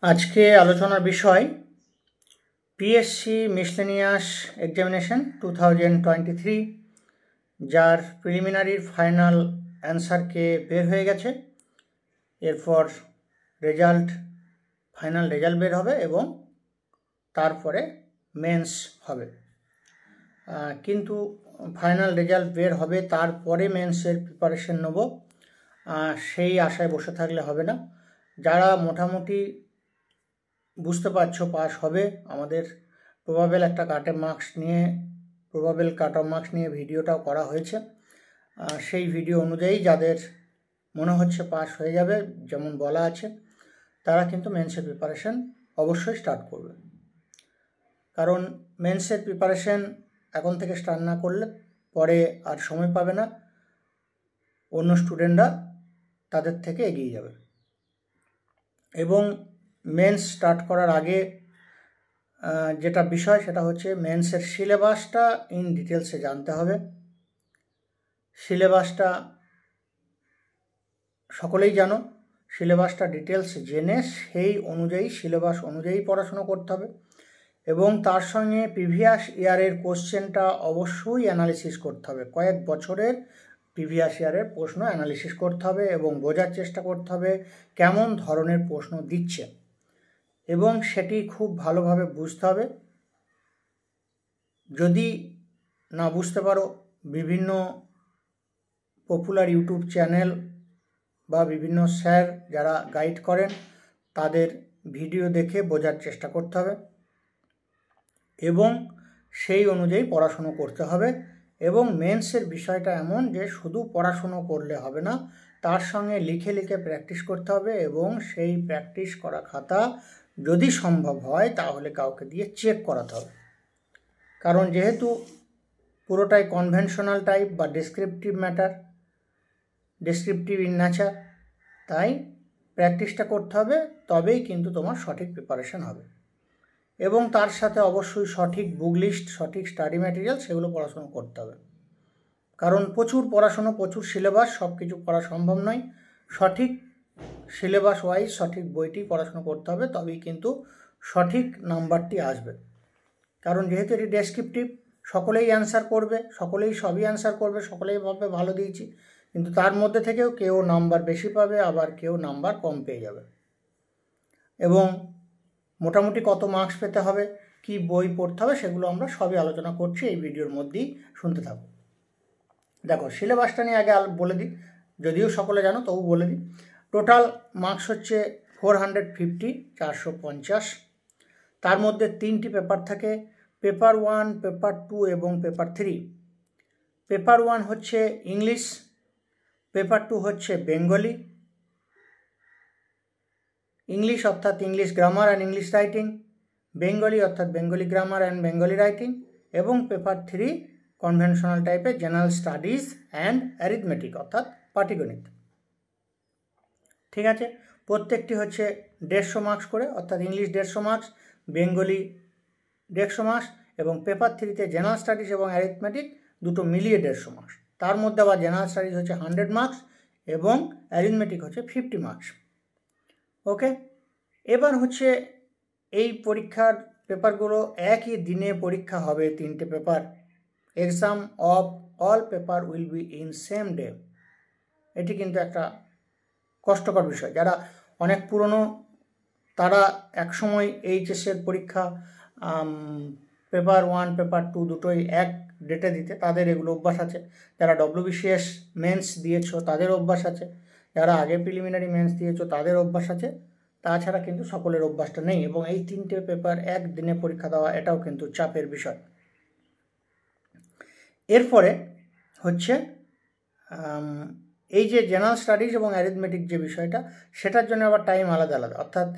আজকে আলোচনার বিষয় পিএসসি মিসলেনিয়াস এক্সামিনেশন 2023 যার প্রিলিমিনারির ফাইনাল অ্যান্সারকে বের হয়ে গেছে। এরপর ফাইনাল রেজাল্ট বের হবে এবং তারপরে মেন্স হবে। কিন্তু ফাইনাল রেজাল্ট বের হবে তারপরে মেন্সের প্রিপারেশন নেব, সেই আশায় বসে থাকলে হবে না। যারা মোটামুটি বুঝতে পারছো পাস হবে, আমাদের প্রবাবেল একটা কাট অফ মার্কস নিয়ে ভিডিওটাও করা হয়েছে। সেই ভিডিও অনুযায়ী যাদের মনে হচ্ছে পাস হয়ে যাবে যেমন বলা আছে, তারা কিন্তু মেন্সের প্রিপারেশন অবশ্যই স্টার্ট করবে। কারণ মেন্সের প্রিপারেশন এখন থেকে স্টার্ট না করলে পরে আর সময় পাবে না, অন্য স্টুডেন্টরা তাদের থেকে এগিয়ে যাবে। এবং মেন্স স্টার্ট করার আগে যেটা বিষয় সেটা হচ্ছে মেন্সের সিলেবাসটা ইন ডিটেলসে জানতে হবে। সিলেবাসটা সকলেই জানো, সিলেবাসটা ডিটেলস জেনে সেই অনুযায়ী সিলেবাস অনুযায়ী পড়াশুনো করতে হবে এবং তার সঙ্গে প্রিভিয়াস ইয়ারের কোশ্চেনটা অবশ্যই অ্যানালিসিস করতে হবে। কয়েক বছরের প্রিভিয়াস ইয়ারের প্রশ্ন অ্যানালিসিস করতে হবে এবং বোঝার চেষ্টা করতে হবে কেমন ধরনের প্রশ্ন দিচ্ছে এবং সেটি খুব ভালোভাবে বুঝতে হবে। যদি না বুঝতে পারো, বিভিন্ন পপুলার ইউটিউব চ্যানেল বা বিভিন্ন স্যার যারা গাইড করেন তাদের ভিডিও দেখে বোঝার চেষ্টা করতে হবে এবং সেই অনুযায়ী পড়াশুনো করতে হবে। এবং মেন্সের বিষয়টা এমন যে শুধু পড়াশুনো করলে হবে না, তার সঙ্গে লিখে লিখে প্র্যাকটিস করতে হবে এবং সেই প্র্যাকটিস করা খাতা যদি সম্ভব হয় তাহলে কাউকে দিয়ে চেক করাতে হবে। কারণ যেহেতু পুরোটাই কনভেনশনাল টাইপ বা ডেসক্রিপটিভ ইন নেচার, তাই প্র্যাকটিসটা করতে হবে, তবেই কিন্তু তোমার সঠিক প্রিপারেশন হবে। এবং তার সাথে অবশ্যই সঠিক বুক লিস্ট, সঠিক স্টাডি ম্যাটেরিয়াল সেগুলো পড়াশুনো করতে হবে। কারণ প্রচুর পড়াশুনো, প্রচুর সিলেবাস, সব কিছু পড়া সম্ভব নয়। সঠিক সিলেবাস ওয়াইজ সঠিক বইটি পড়াশুনো করতে হবে, তবেই কিন্তু সঠিক নাম্বারটি আসবে। কারণ যেহেতু এটি ডেসক্রিপটিভ, সকলেই অ্যান্সার করবে, সবই অ্যান্সার করবে, সকলেই ভাববে ভালো দিয়েছি, কিন্তু তার মধ্যে থেকেও কেউ নাম্বার বেশি পাবে, আবার কেউ নাম্বার কম পেয়ে যাবে। এবং মোটামুটি কত মার্কস পেতে হবে, কি বই পড়তে হবে, সেগুলো আমরা সবই আলোচনা করছি এই ভিডিওর মধ্যেই, শুনতে থাকো। দেখো, সিলেবাসটা নিয়ে আগে বলে দিই, যদিও সকলে জানো তবু বলে দিই। টোটাল মার্কস হচ্ছে 450, 450। তার মধ্যে 3টি পেপার থাকে, পেপার 1, পেপার 2 এবং পেপার 3। পেপার 1 হচ্ছে ইংলিশ, পেপার 2 হচ্ছে বেঙ্গলি। ইংলিশ অর্থাৎ English grammar and English writing, Bengali অর্থাৎ Bengali grammar and Bengali writing, এবং পেপার 3 কনভেনশনাল টাইপের জেনারেল স্টাডিজ অ্যান্ড অ্যারিথমেটিক অর্থাৎ পাটিগণিত। ঠিক আছে, প্রত্যেকটি হচ্ছে 150 মার্কস করে, অর্থাৎ ইংলিশ 150 মার্কস, বেঙ্গলি 150 মার্কস এবং পেপার 3তে জেনারেল স্টাডিজ এবং অ্যারিথমেটিক দুটো মিলিয়ে 150 মার্কস। তার মধ্যে আবার জেনারেল স্টাডিজ হচ্ছে 100 মার্কস এবং অ্যারিথমেটিক হচ্ছে 50 মার্কস। ওকে, এবার হচ্ছে এই পরীক্ষার পেপারগুলো একই দিনে পরীক্ষা হবে, 3টে paper. Exam of all paper will be in same day. এটি কিন্তু একটা কষ্টকর বিষয়। যারা অনেক পুরনো তারা একসময় এইচএসের পরীক্ষা পেপার 1, পেপার 2 দুটোই এক ডেটে দিতে, তাদের এগুলো অভ্যাস আছে। যারা WBCS মেন্স দিয়েছো তাদের অভ্যাস আছে, যারা আগে প্রিলিমিনারি মেন্স দিয়েছো তাদের অভ্যাস আছে। তাছাড়া কিন্তু সকলের অভ্যাসটা নেই এবং এই 3টে পেপার একদিনে পরীক্ষা দেওয়া এটাও কিন্তু চাপের বিষয়। এরপরে হচ্ছে এই যে জেনারেল স্টাডিজ এবং অ্যারিথমেটিক যে বিষয়টা, সেটার জন্য আবার টাইম আলাদা আলাদা। অর্থাৎ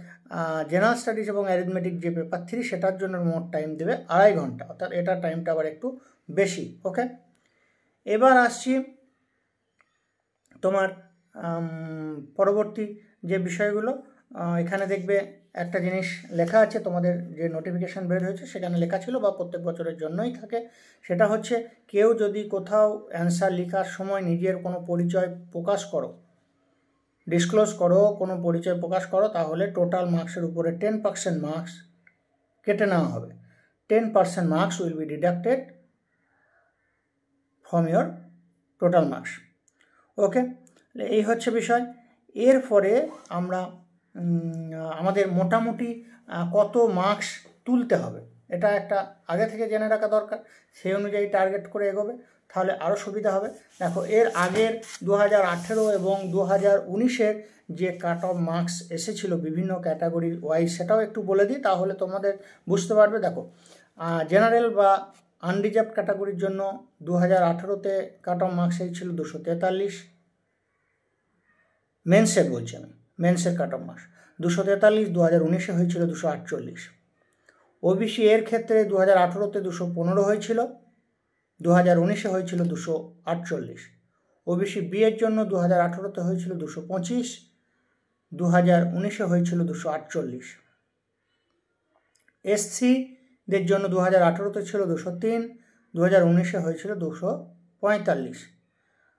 জেনারেল স্টাডিজ এবং অ্যারিথমেটিক যে পেপার 3 সেটার জন্য মোট টাইম দেবে 2.5 ঘন্টা, অর্থাৎ এটার টাইমটা আবার একটু বেশি। ওকে, এবার আসছি তোমার পরবর্তী যে বিষয়গুলো। এখানে দেখবে একটা জিনিস লেখা আছে, তোমাদের যে নোটিফিকেশান বের হয়েছে সেখানে লেখা ছিল বা প্রত্যেক বছরের জন্যই থাকে, সেটা হচ্ছে কেউ যদি কোথাও অ্যান্সার লেখার সময় নিজের কোনো পরিচয় প্রকাশ করো, ডিসক্লোজ করো, কোনো পরিচয় প্রকাশ করো, তাহলে টোটাল মার্কসের উপরে 10% মার্কস কেটে নেওয়া হবে। 10% marks will be deducted from your total marks. Okay, এই হচ্ছে বিষয়। এরপরে আমরা আমাদের মোটামুটি কত মার্কস তুলতে হবে এটা একটা আগে থেকে জেনে রাখা দরকার, সেই অনুযায়ী টার্গেট করে এগোবে, তাহলে আরও সুবিধা হবে। দেখো, এর আগের 2018 এবং 2019-এর যে কাট অফ মার্কস এসেছিলো বিভিন্ন ক্যাটাগরির ওয়াইজ, সেটাও একটু বলে দিই, তাহলে তোমাদের বুঝতে পারবে। দেখো, জেনারেল বা আনরিজার্ভড ক্যাটাগরির জন্য 2018-তে কাট অফ মার্কস এই ছিল 243। মেন্সের বলছি আমি, মেন্সের কাট অফ মার্কস 243, 2019-এ হয়েছিল 248। ওবিসি এর ক্ষেত্রে 2018-তে 215 হয়েছিল, 2019-এ হয়েছিল 248। ওবিসি বি এর জন্য 2018-তে হয়েছিল 225, 2019-এ হয়েছিল 248। এসসিদের জন্য 2018-তে ছিল 203, 2019-এ হয়েছিল 245।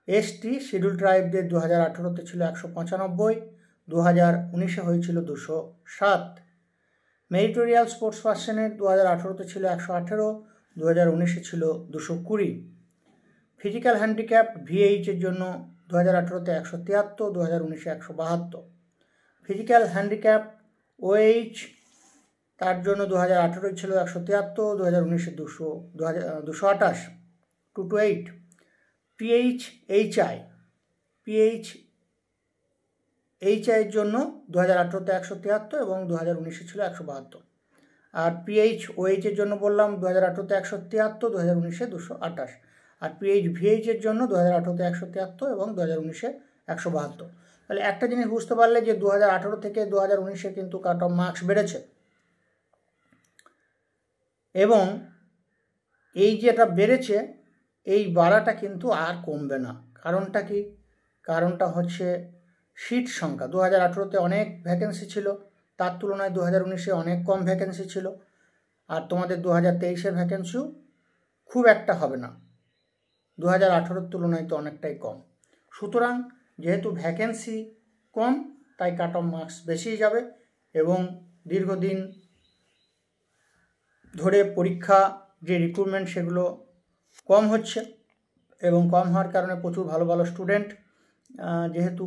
এসটি শিডিউল ট্রাইবদের 2018-তে ছিল 195, 2019-এ হয়েছিল 207। মেরিটোরিয়াল স্পোর্টস পার্সনের 2018-তে ছিল 118, 2019-এ ছিল 220। ফিজিক্যাল হ্যান্ডিক্যাপ ভিএইচের জন্য 2018-তে 173, 2019-এ 172। ফিজিক্যাল হ্যান্ডিক্যাপ ওএইচ তার জন্য 2018 ছিল 173, 2019-এ 228, 228। পিএইচএইচআই এর জন্য 2018-তে 173 এবং 2019-এ ছিল 172। আর পিএইচওএইচ এর জন্য বললাম 2018-তে 173, 2019-এ 228। আর পিএইচভিএইচ এর জন্য 2018-তে 173 এবং 2019-এ 172। তাহলে একটা জিনিস বুঝতে পারলে যে 2018 থেকে 2019-এ কিন্তু কাট অফ মার্কস বেড়েছে, এবং এই যেটা বেড়েছে এই বাড়াটা কিন্তু আর কমবে না। কারণটা কি? কারণটা হচ্ছে সিট সংখ্যা। 2018-তে অনেক ভ্যাকেন্সি ছিল, তার তুলনায় 2019-এ অনেক কম ভ্যাকেন্সি ছিল। আর তোমাদের 2023-এর ভ্যাকেন্সিও খুব একটা হবে না, 2018-র তুলনায় তো অনেকটাই কম। সুতরাং যেহেতু ভ্যাকেন্সি কম, তাই কাট অফ মার্কস বেশি যাবে, এবং দীর্ঘদিন ধরে পরীক্ষা যে রিক্রুটমেন্ট সেগুলো কম হচ্ছে, এবং কম হওয়ার কারণে প্রচুর ভালো ভালো স্টুডেন্ট যেহেতু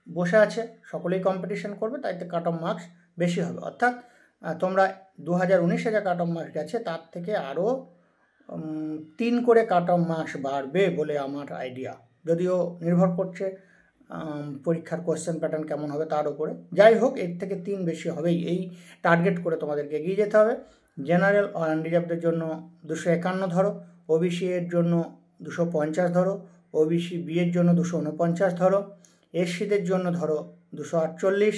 বসে আছে, সকলেই কম্পিটিশন করবে, তাই তো কাট অফ মার্কস বেশি হবে। অর্থাৎ তোমরা 2019-এ যে কাট অফ মার্কস গেছে তার থেকে আরও 3 করে কাট অফ মার্কস বাড়বে বলে আমার আইডিয়া, যদিও নির্ভর করছে পরীক্ষার কোয়েশ্চেন প্যাটার্ন কেমন হবে তার উপরে। যাই হোক, এর থেকে 3 বেশি হবেই, এই টার্গেট করে তোমাদেরকে এগিয়ে যেতে হবে। জেনারেল ও আনরিজার্ভদের জন্য 251 ধরো, ওবিসি এর জন্য 250 ধরো, ওবিসি বি এর জন্য 249 ধরো, এসসিদের জন্য ধরো 248,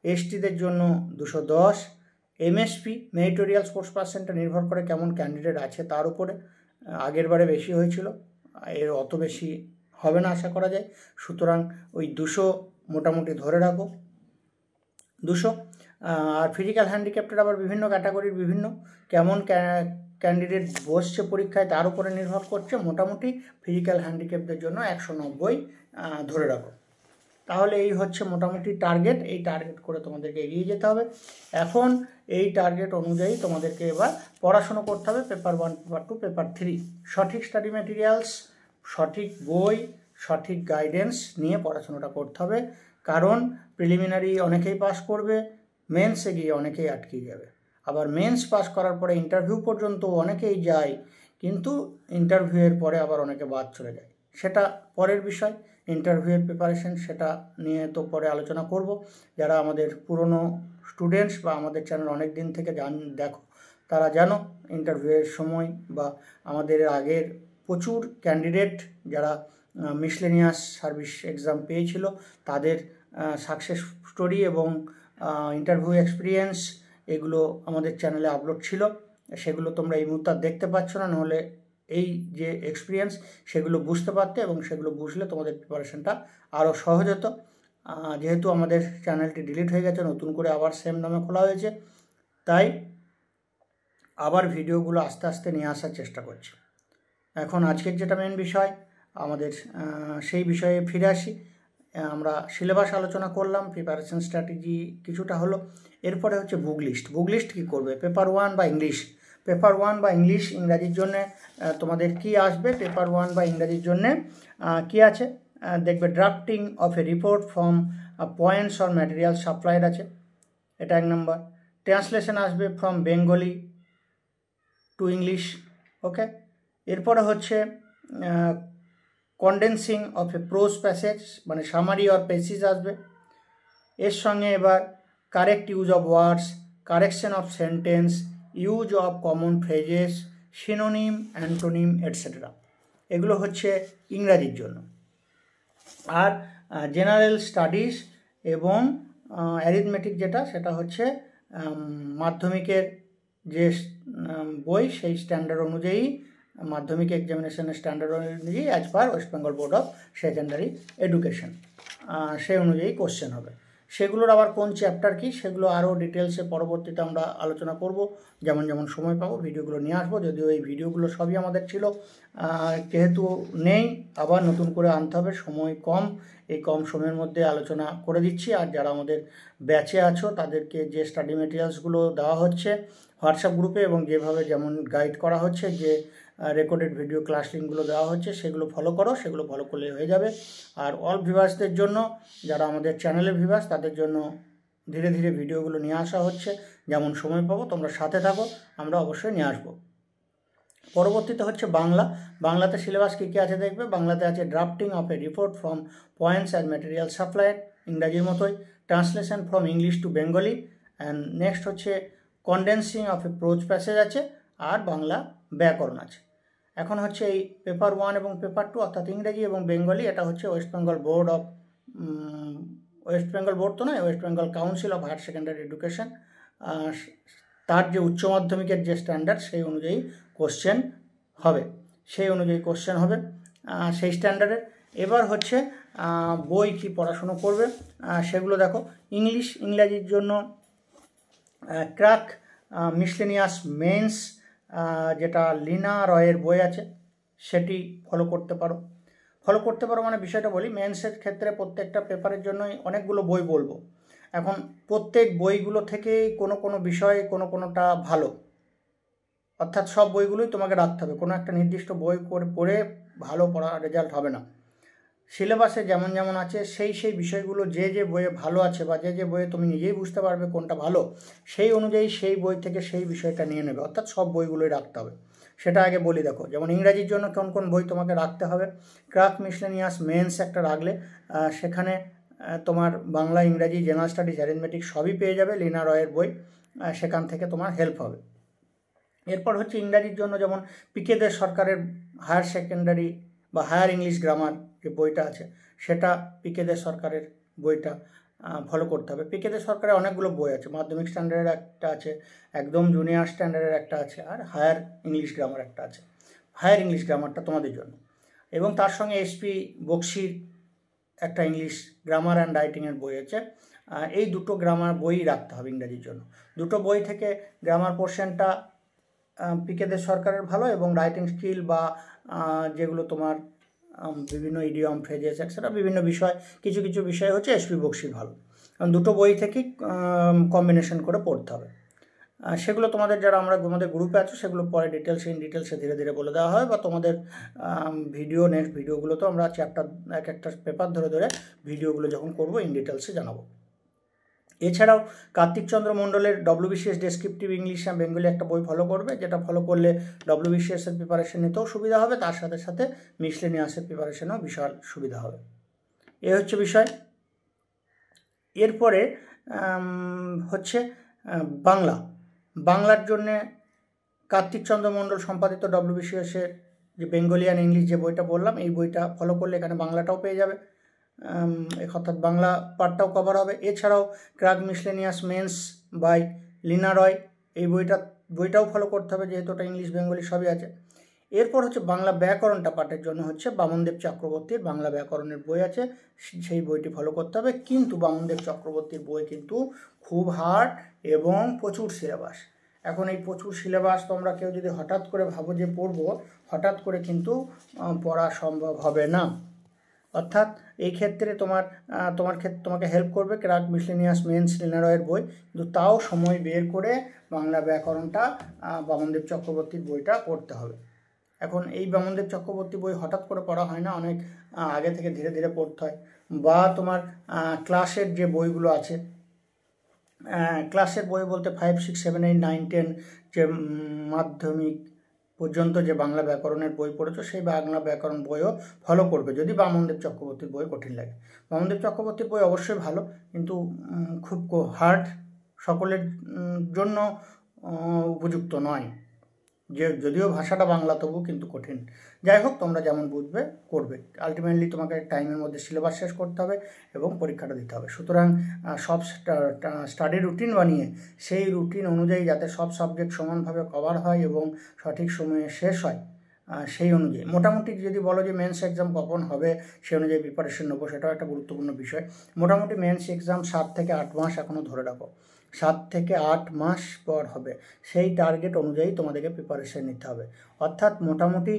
এসটিদের জন্য 210। এমএসপি মেরিটোরিয়াল স্পোর্টস পার্সেন্টটা নির্ভর করে কেমন ক্যান্ডিডেট আছে তার উপরে, আগের বারে বেশি হয়েছিল, এর অত বেশি হবে না আশা করা যায়। সুতরাং ওই 200 মোটামুটি ধরে রাখো, 200। আর ফিজিক্যাল হ্যান্ডিক্যাপ্টের আবার বিভিন্ন ক্যাটাগরির বিভিন্ন কেমন ক্যান্ডিডেট বসছে পরীক্ষায় তার উপরে নির্ভর করছে। মোটামুটি ফিজিক্যাল হ্যান্ডিক্যাপদের জন্য 190 ধরে রাখো। তাহলে এই হচ্ছে মোটামুটি টার্গেট, এই টার্গেট করে তোমাদেরকে এগিয়ে যেতে হবে। এখন এই টার্গেট অনুযায়ী তোমাদেরকে এবার পড়াশুনো করতে হবে, পেপার 1, পেপার 2, পেপার 3। সঠিক স্টাডি ম্যাটেরিয়ালস, সঠিক বই, সঠিক গাইডেন্স নিয়ে পড়াশোনাটা করতে হবে। কারণ প্রিলিমিনারি অনেকেই পাস করবে, মেন্সে গিয়ে অনেকেই আটকে যাবে। আবার মেন্স পাস করার পরে ইন্টারভিউ পর্যন্ত অনেকেই যায়, কিন্তু ইন্টারভিউয়ের পরে আবার অনেকে বাদ চলে যায়, সেটা পরের বিষয়। ইন্টারভিউয়ের প্রিপারেশন সেটা নিয়ে তো পরে আলোচনা করব। যারা আমাদের পুরনো স্টুডেন্টস বা আমাদের চ্যানেল অনেক দিন থেকে দেখো, তারা জানো ইন্টারভিউয়ের সময় বা আমাদের আগের প্রচুর ক্যান্ডিডেট যারা মিসলেনিয়াস সার্ভিস এক্সাম পেয়েছিল তাদের সাকসেস স্টোরি এবং ইন্টারভিউ এক্সপিরিয়েন্স এগুলো আমাদের চ্যানেলে আপলোড ছিল। সেগুলো তোমরা এই মুহূর্তে দেখতে পাচ্ছ না, নাহলে এই যে এক্সপিরিয়েন্স সেগুলো বুঝতে পারতে, এবং সেগুলো বুঝলে তোমাদের প্রিপারেশনটা আরও সহজ হতো। যেহেতু আমাদের চ্যানেলটি ডিলিট হয়ে গেছে, নতুন করে আবার সেম নামে খোলা হয়েছে, তাই আবার ভিডিওগুলো আস্তে আস্তে নিয়ে আসার চেষ্টা করছি। এখন আজকের যেটা মেন বিষয় আমাদের, সেই বিষয়ে ফিরে আসি। আমরা সিলেবাস আলোচনা করলাম, প্রিপারেশন স্ট্র্যাটেজি কিছুটা হলো। এরপরে হচ্ছে বুক লিস্ট। বুক লিস্ট কী করবে? পেপার 1 বা ইংলিশ। পেপার 1 বা ইংলিশ, ইংরাজির জন্যে তোমাদের কি আসবে? পেপার 1 বা ইংরাজির জন্যে কি আছে দেখবে, drafting of a report from points or material supplied আছে, এটা 1 নম্বর। ট্রান্সলেশন আসবে ফ্রম বেঙ্গলি টু ইংলিশ, ওকে। এরপরে হচ্ছে condensing of a prose passage, মানে সামারি অর পেসিজ আসবে। এর সঙ্গে এবার correct use of words, correction of sentence, use of common phrases, synonym, antonym, etcetera. এগুলো হচ্ছে ইংরাজির জন্য। আর জেনারেল স্টাডিজ এবং অ্যারিথমেটিক যেটা, সেটা হচ্ছে মাধ্যমিকের যে বই সেই স্ট্যান্ডার্ড অনুযায়ী, মাধ্যমিক এক্সামিনেশনের স্ট্যান্ডার্ড অনুযায়ী as per West Bengal board of secondary education, সেই অনুযায়ী কোশ্চেন হবে। সেগুলোর আবার কোন চ্যাপ্টার কি, সেগুলো আরও ডিটেলসে পরবর্তীতে আমরা আলোচনা করব, যেমন যেমন সময় পাবো ভিডিওগুলো নিয়ে আসবো। যদিও এই ভিডিওগুলো সবই আমাদের ছিল, যেহেতু নেই আবার নতুন করে আনতে হবে, সময় কম, এই কম সময়ের মধ্যে আলোচনা করে দিচ্ছি। আর যারা আমাদের ব্যাচে আছো তাদেরকে যে স্টাডি মেটেরিয়ালসগুলো দেওয়া হচ্ছে হোয়াটসঅ্যাপ গ্রুপে, এবং যেভাবে যেমন গাইড করা হচ্ছে, যে রেকর্ডেড ভিডিও ক্লাস লিঙ্কগুলো দেওয়া হচ্ছে, সেগুলো ফলো করো, সেগুলো ফলো করলে হয়ে যাবে। আর অল ভিউয়ার্সদের জন্য, যারা আমাদের চ্যানেলের ভিউয়ার্স, তাদের জন্য ধীরে ধীরে ভিডিওগুলো নিয়ে আসা হচ্ছে, যেমন সময় পাবো তোমরা সাথে থাকো, আমরা অবশ্যই নিয়ে আসবো। পরবর্তীতে হচ্ছে বাংলা। বাংলাতে সিলেবাস কী কী আছে দেখবে। বাংলাতে আছে drafting of a report from points and material supplied, ইংরাজির মতোই। Translation from English to Bengali, and next হচ্ছে condensing of a prose passage আছে, আর বাংলা ব্যাকরণ আছে। এখন হচ্ছে এই পেপার 1 এবং পেপার 2, অর্থাৎ ইংরেজি এবং বেঙ্গলি, এটা হচ্ছে West Bengal board of, West Bengal board তো নয়, West Bengal council of higher secondary education, তার যে উচ্চ মাধ্যমিকের যে স্ট্যান্ডার্ড সেই অনুযায়ী কোশ্চেন হবে, সেই স্ট্যান্ডার্ডের। এবার হচ্ছে বই কি পড়াশুনো করবে সেগুলো দেখো। ইংরাজির জন্য ক্র্যাক মিসলেনিয়াস মেন্স, যেটা লিনা রয়ের বই আছে, সেটি ফলো করতে পারো। মানে বিষয়টা বলি, মেন্সের ক্ষেত্রে প্রত্যেকটা পেপারের জন্যই অনেকগুলো বই বলবো। এখন প্রত্যেক বইগুলো থেকেই কোনো বিষয়ে কোনোটা ভালো, অর্থাৎ সব বইগুলোই তোমাকে রাখতে হবে। কোনো একটা নির্দিষ্ট বই পড়ে ভালো পড়া রেজাল্ট হবে না। সিলেবাসে যেমন যেমন আছে সেই বিষয়গুলো যে বইয়ে ভালো আছে, বা যে বইয়ে তুমি নিজেই বুঝতে পারবে কোনটা ভালো, সেই অনুযায়ী সেই বই থেকে সেই বিষয়টা নিয়ে নেবে, অর্থাৎ সব বইগুলোই রাখতে হবে। সেটা আগে বলি দেখো। যেমন ইংরাজির জন্য কোন বই তোমাকে রাখতে হবে। ক্র্যাক মিসলেনিয়াস মেন্স একটা রাখলে সেখানে তোমার বাংলা, ইংরাজি, জেনারেল স্টাডিজ, অ্যারিথমেটিক সবই পেয়ে যাবে। লিনা রয়ের বই, সেখান থেকে তোমার হেল্প হবে। এরপর হচ্ছে ইংরাজির জন্য যেমন পিকে দে সরকারের হায়ার সেকেন্ডারি বা হায়ার ইংলিশ গ্রামার যে বইটা আছে, সেটা পিকে দে সরকারের বইটা ফলো করতে হবে। পিকে দে সরকারের অনেকগুলো বই আছে, মাধ্যমিক স্ট্যান্ডার্ডের একটা আছে, একদম জুনিয়র স্ট্যান্ডার্ডের একটা আছে, আর হায়ার ইংলিশ গ্রামার একটা আছে। হায়ার ইংলিশ গ্রামারটা তোমাদের জন্য, এবং তার সঙ্গে এসপি বক্সির একটা ইংলিশ গ্রামার অ্যান্ড রাইটিংয়ের বই আছে। এই দুটো গ্রামার বই রাখতে হবে ইংরাজির জন্য। দুটো বই থেকে গ্রামার পোর্শনটা পিকে দে সরকারের ভালো, এবং রাইটিং স্কিল বা যেগুলো তোমার বিভিন্ন ইডিয়ম, ফ্রেজেস এটসেট্রা বিভিন্ন বিষয়, কিছু বিষয় হচ্ছে এসপি বক্সির ভালো। কারণ দুটো বই থেকেই কম্বিনেশন করে পড়তে হবে। সেগুলো তোমাদের যারা আমাদের গ্রুপে আছো, সেগুলো পরে ডিটেলসে ধীরে ধীরে বলে দেওয়া হয়, বা তোমাদের নেক্সট ভিডিওগুলোতেও আমরা চ্যাপ্টার একটা পেপার ধরে ভিডিওগুলো যখন করবো ইন ডিটেলসে জানাবো। এছাড়াও কার্তিক চন্দ্র মণ্ডলের WBCS descriptive English and Bengali একটা বই ফলো করবে, যেটা ফলো করলে WBCS-এর প্রিপারেশন নিতেও সুবিধা হবে, তার সাথে সাথে মিসলেনিয়াসের প্রিপারেশনেও বিশাল সুবিধা হবে। এ হচ্ছে বিষয়। এরপরে হচ্ছে বাংলার জন্যে কার্তিক চন্দ্র মণ্ডল সম্পাদিত WBCS-এর যে বেঙ্গলি অ্যান্ড ইংলিশ যে বইটা বললাম, এই বইটা ফলো করলে এখানে বাংলাটাও পেয়ে যাবে, অর্থাৎ বাংলা পার্টটাও কভার হবে। এছাড়াও crack miscellaneous mains by Lina Roy, এই বইটাও ফলো করতে হবে, যেহেতু ওটা ইংলিশ বেঙ্গলি সবই আছে। এরপর হচ্ছে বাংলা ব্যাকরণটা পাঠের জন্য হচ্ছে বামনদেব চক্রবর্তীর বাংলা ব্যাকরণের বই আছে, সেই বইটি ফলো করতে হবে। কিন্তু বামনদেব চক্রবর্তীর বই কিন্তু খুব হার্ড এবং প্রচুর সিলেবাস। এখন এই প্রচুর সিলেবাস তোমরা কেউ যদি হঠাৎ করে ভাবো যে পড়বো, হঠাৎ করে কিন্তু পড়া সম্ভব হবে না। অর্থাৎ এই ক্ষেত্রে তোমাকে হেল্প করবে ক্রাক মিসলেনিয়াস মেন্স লিনারয়ের বই, কিন্তু তাও সময় বের করে বাংলা ব্যাকরণটা বামনদেব চক্রবর্তীর বইটা পড়তে হবে। এখন এই বামনদেব চক্রবর্তী বই হঠাৎ করে পড়া হয় না, অনেক আগে থেকে ধীরে ধীরে পড়তে হয়। বা তোমার ক্লাসের যে বইগুলো আছে, ক্লাসের বই বলতে 5, 6, 7, 8, 9, 10 যে মাধ্যমিক পর্যন্ত যে বাংলা ব্যাকরণের বই পড়েছো সেই বাংলা ব্যাকরণ বইও ফলো করবে যদি বামনদেব চক্রবর্তীর বই কঠিন লাগে। বামনদেব চক্রবর্তীর বই অবশ্যই ভালো, কিন্তু খুব হার্ড, সকলের জন্য উপযুক্ত নয়, যে যদিও ভাষাটা বাংলা তবু কিন্তু কঠিন। যাই হোক, তোমরা যেমন বুঝবে করবে, আলটিমেটলি তোমাকে টাইমের মধ্যে সিলেবাস শেষ করতে হবে এবং পরীক্ষাটা দিতে হবে। সুতরাং সব স্টাডি রুটিন বানিয়ে সেই রুটিন অনুযায়ী যাতে সব সাবজেক্ট সমানভাবে কভার হয় এবং সঠিক সময়ে শেষ হয়, সেই অনুযায়ী মোটামুটি যদি বলো যে মেন্স এক্সাম কখন হবে সেই অনুযায়ী প্রিপারেশন নেবো, সেটাও একটা গুরুত্বপূর্ণ বিষয়। মোটামুটি মেন্স এক্সাম 7 থেকে 8 মাস এখনও ধরে রাখো, 7 থেকে 8 মাস পর হবে, সেই টার্গেট অনুযায়ী তোমাদেরকে প্রিপারেশন নিতে হবে। অর্থাৎ মোটামুটি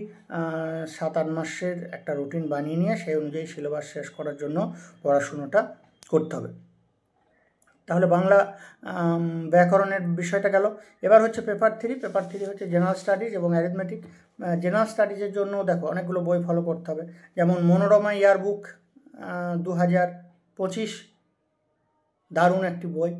7-8 মাসের একটা রুটিন বানিয়ে নিয়ে সেই অনুযায়ী সিলেবাস শেষ করার জন্য পড়াশুনোটা করতে হবে। তাহলে বাংলা ব্যাকরণের বিষয়টা গেল। এবার হচ্ছে পেপার 3। পেপার 3 হচ্ছে জেনারেল স্টাডিজ এবং অ্যারিথমেটিক। জেনারেল স্টাডিজের জন্য দেখো অনেকগুলো বই ফলো করতে হবে, যেমন মনোরমা ইয়ার বুক 2025, দারুণ একটি বই,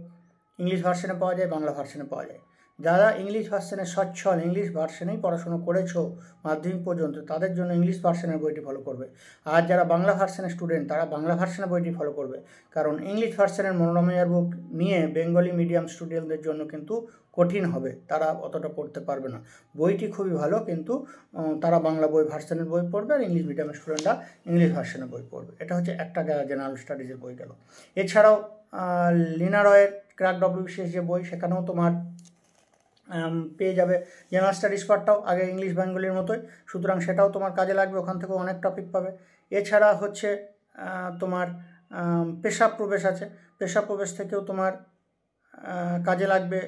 ইংলিশ ভার্সনে পাওয়া যায়, বাংলা ভার্সনে পাওয়া যায়। যারা ইংলিশ ভার্সনে সচ্ছল, ইংলিশ ভার্সনেই পড়াশোনা করেছো মাধ্যমিক পর্যন্ত, তাদের জন্য ইংলিশ ভার্সনের বইটি ফলো করবে। আর যারা বাংলা ভার্সনের স্টুডেন্ট তারা বাংলা ভার্সনের বইটি ফলো করবে, কারণ ইংলিশ ভার্সনের মনোরমা ইয়ার বুক নিয়ে বেঙ্গলি মিডিয়াম স্টুডেন্টদের জন্য কিন্তু কঠিন হবে, তারা অতটা পড়তে পারবে না। বইটি খুবই ভালো, কিন্তু তারা বাংলা বই ভার্সনের বই পড়বে আর ইংলিশ মিডিয়ামের স্টুডেন্টরা ইংলিশ ভার্সনের বই পড়বে। এটা হচ্ছে একটা জেনারেল স্টাডিজের বই গেল। এছাড়াও লিনারয়ের ক্র্যাক ডব্লিউবিসিএস যে বই, সেখানেও তোমার পেয়ে যাবে জেনারেল স্টাডিজ পার্টটাও আগে ইংলিশ বেঙ্গলির মতোই, সুতরাং সেটাও তোমার কাজে লাগবে, ওখান থেকেও অনেক টপিক পাবে। এছাড়া হচ্ছে তোমার পেশা প্রবেশ আছে, পেশা প্রবেশ থেকেও তোমার কাজে লাগবে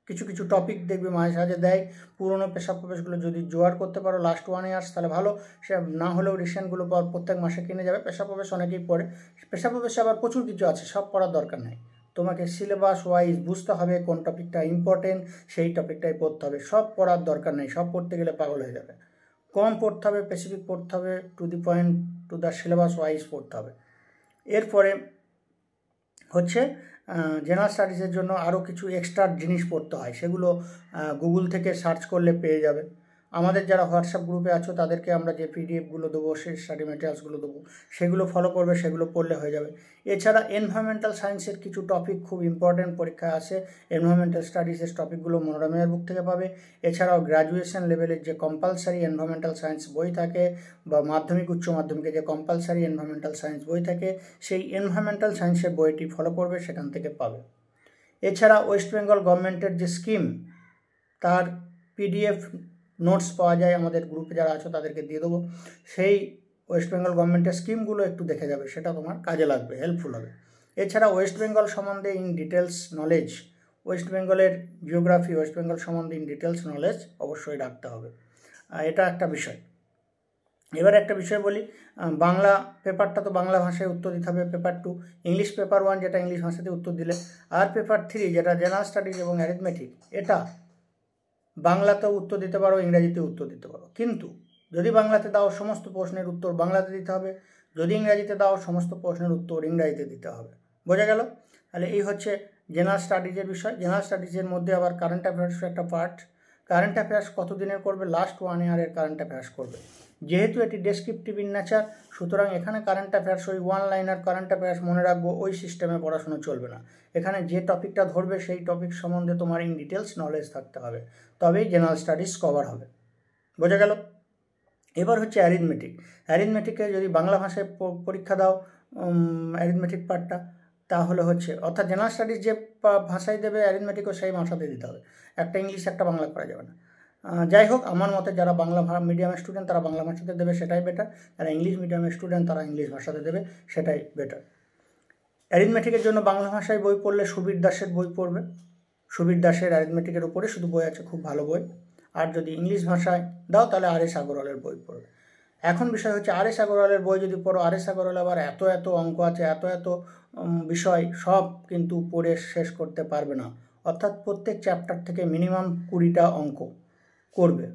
কিছু কিছু টপিক, দেখবে মাঝে সাঝে দেয়। পুরনো পেশা প্রবেশগুলো যদি জোগাড় করতে পারো লাস্ট 1 ইয়ার্স তাহলে ভালো, সে না হলেও রিসেন্টগুলো প্রত্যেক মাসে কিনে যাবে। পেশা প্রবেশ অনেকেই পড়ে, পেশা প্রবেশে আবার প্রচুর কিছু আছে, সব পড়ার দরকার নেই, তোমাকে সিলেবাস ওয়াইজ বুঝতে হবে কোন টপিকটা ইম্পর্টেন্ট, সেই টপিকটাই পড়তে হবে। সব পড়ার দরকার নেই, সব পড়তে গেলে পাগল হয়ে যাবে। কম পড়তে হবে, স্পেসিফিক পড়তে হবে, to the point, to the syllabus wise পড়তে হবে। এরপরে হচ্ছে জেনারেল স্টাডিজের জন্য আরও কিছু এক্সট্রা জিনিস পড়তে হয়, সেগুলো গুগল থেকে সার্চ করলে পেয়ে যাবে। আমাদের যারা হোয়াটসঅ্যাপ গ্রুপে আছো তাদেরকে আমরা যে পিডিএফগুলো দেবো, সেই স্টাডি মেটেরিয়ালসগুলো দেবো, সেগুলো ফলো করবে, সেগুলো পড়লে হয়ে যাবে। এছাড়া এনভায়রনমেন্টাল সায়েন্সের কিছু টপিক খুব ইম্পর্টেন্ট পরীক্ষায় আসে, এনভায়রনমেন্টাল স্টাডিজের টপিকগুলো মনোরমার বুক থেকে পাবে। এছাড়াও গ্র্যাজুয়েশন লেভেলের যে কম্পালসারি এনভায়রনমেন্টাল সায়েন্স বই থাকে, বা মাধ্যমিক উচ্চ মাধ্যমিকে যে কম্পালসারি এনভায়রনমেন্টাল সায়েন্স বই থাকে, সেই এনভায়রনমেন্টাল সায়েন্সের বইটি ফলো করবে, সেখান থেকে পাবে। এছাড়া ওয়েস্ট বেঙ্গল গভর্নমেন্টের যে স্কিম, তার পিডিএফ নোটস পাওয়া যায়, আমাদের গ্রুপে যারা আছো তাদেরকে দিয়ে দেবো। সেই ওয়েস্ট বেঙ্গল গভর্নমেন্টের স্কিমগুলো একটু দেখে যাবে, সেটা তোমার কাজে লাগবে, হেল্পফুল হবে। এছাড়া ওয়েস্ট বেঙ্গল সম্বন্ধে ইন ডিটেলস নলেজ, ওয়েস্ট বেঙ্গলের জিওগ্রাফি, ওয়েস্ট বেঙ্গল সম্বন্ধে ইন ডিটেলস নলেজ অবশ্যই রাখতে হবে, এটা একটা বিষয়। এবার একটা বিষয় বলি, বাংলা পেপারটা তো বাংলা ভাষায় উত্তর দিতে হবে, পেপার 2, ইংলিশ পেপার 1 যেটা ইংলিশ ভাষাতে উত্তর দিলে, আর পেপার 3 যেটা জেনারেল স্টাডিজ এবং অ্যারিথমেটিক, এটা বাংলাতেও উত্তর দিতে পারো, ইংরাজিতেও উত্তর দিতে পারো। কিন্তু যদি বাংলাতে দাও সমস্ত প্রশ্নের উত্তর বাংলাতে দিতে হবে, যদি ইংরাজিতে দাও সমস্ত প্রশ্নের উত্তর ইংরাজিতে দিতে হবে। বোঝা গেল? তাহলে এই হচ্ছে জেনারেল স্টাডিজের বিষয়। জেনারেল স্টাডিজের মধ্যে আবার কারেন্ট অ্যাফেয়ার্সের একটা পার্ট। কারেন্ট অ্যাফেয়ার্স কত দিনের করবে? লাস্ট 1 ইয়ারের কারেন্ট অ্যাফেয়ার্স করবে। যেহেতু এটি ডেসক্রিপটিভ ইন নেচার, সুতরাং এখানে কারেন্ট অ্যাফেয়ার্স ওই 1 লাইনার কারেন্ট অ্যাফেয়ার্স মনে রাখবো, ওই সিস্টেমে পড়াশোনা চলবে না। এখানে যে টপিকটা ধরবে সেই টপিক সম্বন্ধে তোমার ইন ডিটেলস নলেজ থাকতে হবে, তবেই জেনারেল স্টাডিজ কভার হবে। বোঝা গেল? এবার হচ্ছে অ্যারিথমেটিক। অ্যারিথমেটিকে যদি বাংলা ভাষায় পরীক্ষা দাও অ্যারিথমেটিক পার্টটা, তাহলে হচ্ছে অর্থাৎ জেনারেল স্টাডিজ যে ভাষায় দেবে অ্যারিথমেটিকও সেই ভাষাতে দিতে হবে, একটা ইংলিশ একটা বাংলা করা যাবে না। যাই হোক, আমার মতে যারা বাংলা মিডিয়ামের স্টুডেন্ট তারা বাংলা ভাষাতে দেবে, সেটাই বেটার। যারা ইংলিশ মিডিয়ামের স্টুডেন্ট তারা ইংলিশ ভাষাতে দেবে, সেটাই বেটার। অ্যারিথমেটিকের জন্য বাংলা ভাষায় বই পড়লে সুবীর দাসের বই পড়বে। সুবীর দাসের অ্যারিথমেটিকের উপরে শুধু বই আছে, খুব ভালো বই। আর যদি ইংলিশ ভাষায় দাও তাহলে আর এস আগরওয়ালের বই পড়বে। এখন বিষয় হচ্ছে আর এস আগরওয়ালের বই যদি পড়ো, আর এস আগরওয়াল আবার এত এত অঙ্ক আছে, এত এত বিষয়, সব কিন্তু পড়ে শেষ করতে পারবে না। অর্থাৎ প্রত্যেক চ্যাপ্টার থেকে মিনিমাম 20টা অঙ্ক করবে,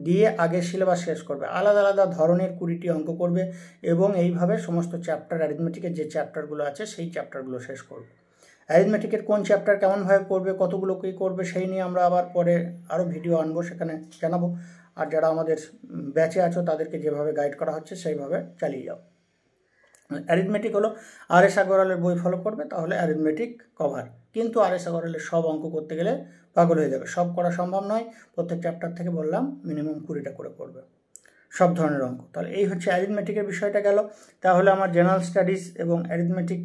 দিয়ে আগে সিলেবাস শেষ করবে, আলাদা আলাদা ধরনের 20টি অঙ্ক করবে এবং এইভাবে সমস্ত চ্যাপ্টার, অ্যারিথমেটিকের যে চ্যাপ্টারগুলো আছে সেই চ্যাপ্টারগুলো শেষ করবে। অ্যারিথমেটিকের কোন চ্যাপ্টার কেমনভাবে পড়বে, কতগুলো কী করবে, সেই নিয়ে আমরা আবার পরে আরও ভিডিও আনবো, সেখানে জানাবো। আর যারা আমাদের ব্যাচে আছো তাদেরকে যেভাবে গাইড করা হচ্ছে সেইভাবে চালিয়ে যাও। অ্যারিথমেটিক হলো আর এস আগরওয়ালের বই ফলো করবে, তাহলে অ্যারিথমেটিক কভার। কিন্তু আর এস আগরওয়ালের সব অঙ্ক করতে গেলে পাগল হয়ে যাবে, সব করা সম্ভব নয়। প্রত্যেক চ্যাপ্টার থেকে বললাম মিনিমাম 20টা করে করবে, সব ধরনের অঙ্ক। তাহলে এই হচ্ছে অ্যারিথমেটিকের বিষয়টা গেল। তাহলে আমার জেনারেল স্টাডিজ এবং অ্যারিথমেটিক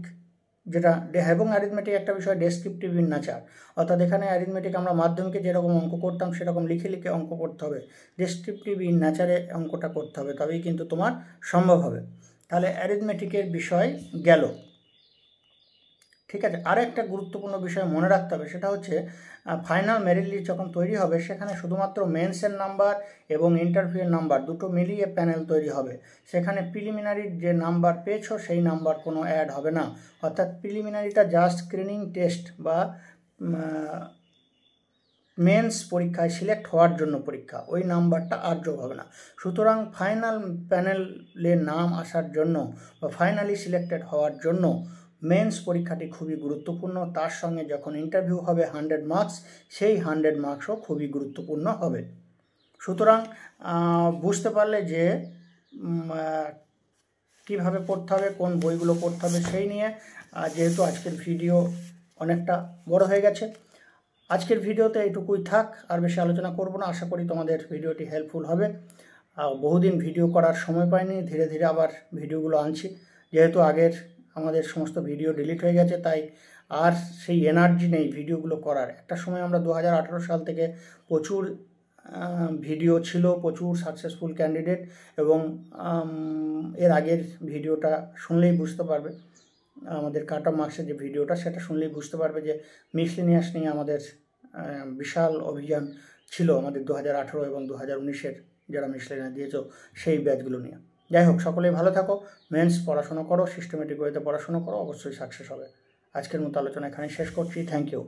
যেটা, এবং অ্যারিথমেটিক একটা বিষয় ডেসক্রিপটিভ ইন নেচার, অর্থাৎ এখানে অ্যারিথমেটিক আমরা মাধ্যমিকে যেরকম অঙ্ক করতাম সেরকম লিখে লিখে অঙ্ক করতে হবে, ডেসক্রিপটিভ ইন নেচারে অঙ্কটা করতে হবে, তবেই কিন্তু তোমার সম্ভব হবে। তাহলে অ্যারিথমেটিকের বিষয় গেল, ঠিক আছে। আর একটা গুরুত্বপূর্ণ বিষয় মনে রাখতে হবে, সেটা হচ্ছে ফাইনাল মেরিট লিস্ট যখন তৈরি হবে সেখানে শুধুমাত্র মেন্সের নাম্বার এবং ইন্টারভিউয়ের নাম্বার দুটো মিলিয়ে প্যানেল তৈরি হবে। সেখানে প্রিলিমিনারির যে নাম্বার পেয়েছো সেই নাম্বার কোনো অ্যাড হবে না, অর্থাৎ প্রিলিমিনারিটা জাস্ট স্ক্রিনিং টেস্ট বা মেন্স পরীক্ষায় সিলেক্ট হওয়ার জন্য পরীক্ষা, ওই নাম্বারটা আর যোগ হবে না। সুতরাং ফাইনাল প্যানেলে নাম আসার জন্য বা ফাইনালি সিলেক্টেড হওয়ার জন্য মেন্স পরীক্ষাটি খুবই গুরুত্বপূর্ণ। তার সঙ্গে যখন ইন্টারভিউ হবে 100 মার্কস, সেই 100 মার্কসও খুবই গুরুত্বপূর্ণ হবে। সুতরাং বুঝতে পারলে যে কীভাবে পড়তে হবে, কোন বইগুলো পড়তে হবে সেই নিয়ে। যেহেতু আজকের ভিডিও অনেকটা বড় হয়ে গেছে, আজকের ভিডিওতে এইটুকুই থাক, আর বেশি আলোচনা করব না। আশা করি তোমাদের ভিডিওটি হেল্পফুল হবে। বহুদিন ভিডিও করার সময় পাইনি, ধীরে ধীরে আবার ভিডিওগুলো আনছি। যেহেতু আগের আমাদের সমস্ত ভিডিও ডিলিট হয়ে গেছে, তাই আর সেই এনার্জি নেই ভিডিওগুলো করার। একটা সময় আমরা 2018 সাল থেকে প্রচুর ভিডিও ছিল, প্রচুর সাকসেসফুল ক্যান্ডিডেট, এবং এর আগের ভিডিওটা শুনলেই বুঝতে পারবে, আমাদের কাট অফ মার্কসের যে ভিডিওটা, সেটা শুনলেই বুঝতে পারবে যে মিসলেনিয়াস নিয়ে আমাদের বিশাল অভিযান ছিল আমাদের 2018 এবং 2019-এর যারা মিসলেনিয়াস দিয়েছো সেই ব্যাচগুলো নিয়ে। যাই হোক, সকলেই ভালো থাকো, মেন্স পড়াশোনা করো, সিস্টেমেটিক ওয়েতে পড়াশোনা করো, অবশ্যই সাকসেস হবে। আজকের মতো আলোচনা এখানে শেষ করছি। Thank you.